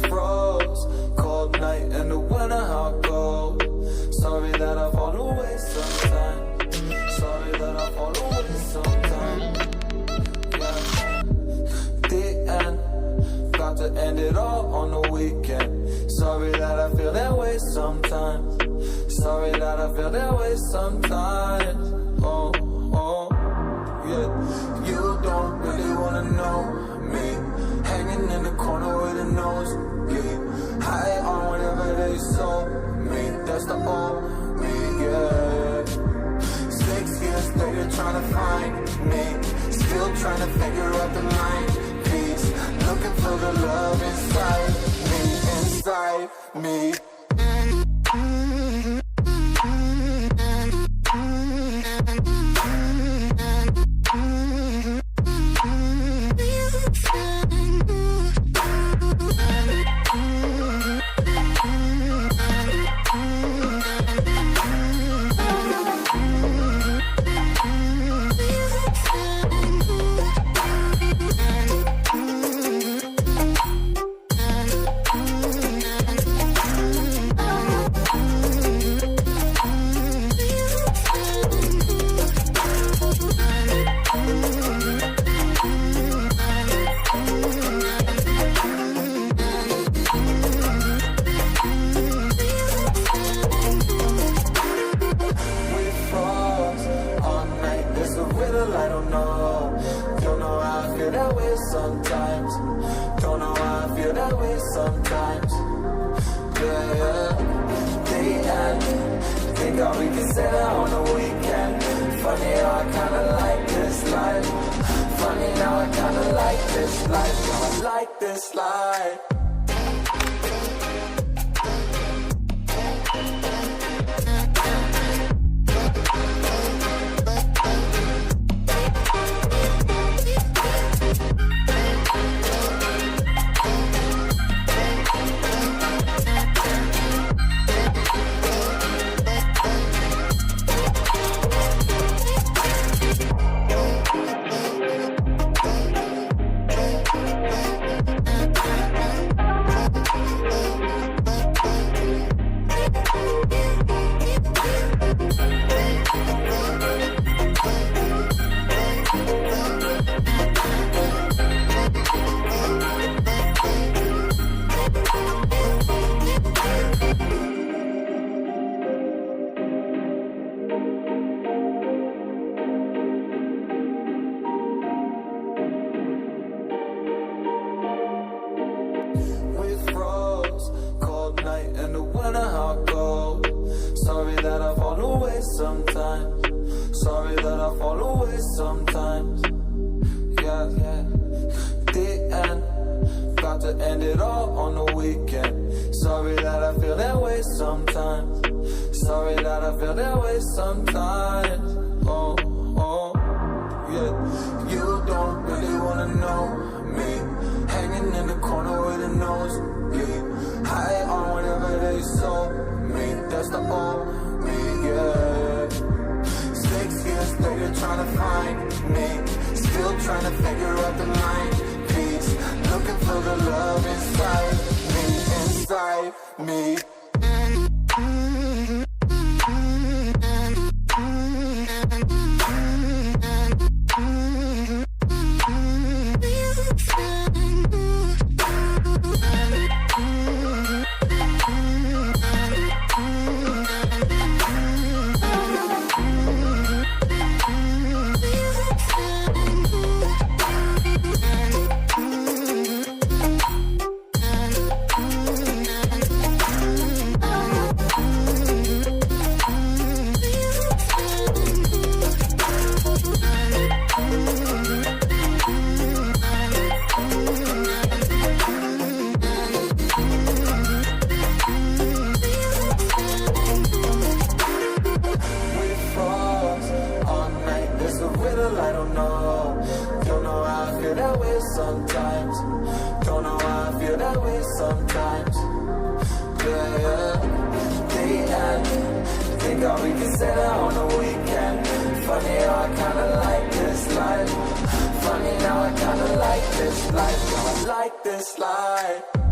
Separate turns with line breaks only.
froze, cold night in the winter, how cold. Sorry that I fall away sometimes. Sorry that I fall away sometimes. Yeah. The end, got to end it all on the weekend. Sorry that I feel that way sometimes. Sorry that I feel that way sometimes. Oh, oh, yeah. You don't really wanna know me. Hanging in the corner with a nosebleed. High on whatever they sold me. That's the old me, yeah. 6 years later trying to find me. Still trying to figure out the mind piece. Looking for the love inside me, inside me. I don't know how I feel that way sometimes. Don't know how I feel that way sometimes. Yeah, yeah. The end. Think all we can say that on the weekend. Funny how I kinda like this life. Funny now I kinda like this life. Now I like this life. Sorry that I fall away sometimes. Sorry that I fall away sometimes. Yeah, yeah. The end, got to end it all on the weekend. Sorry that I feel that way sometimes. Sorry that I feel that way sometimes. Oh, oh, yeah. You don't really wanna know me. Hanging in the corner with a nosebleed. High on whatever they sold me. That's the old me, yeah. 6 years later trying to find me. Still trying to figure out the mind piece. Looking for the love inside me, inside me. I don't know how I feel that way sometimes. Don't know how I feel that way sometimes. Yeah, yeah. The end. Think all we can say that on the weekend. Funny how I kinda like this life. Funny now I kinda like this life. Now I like this life.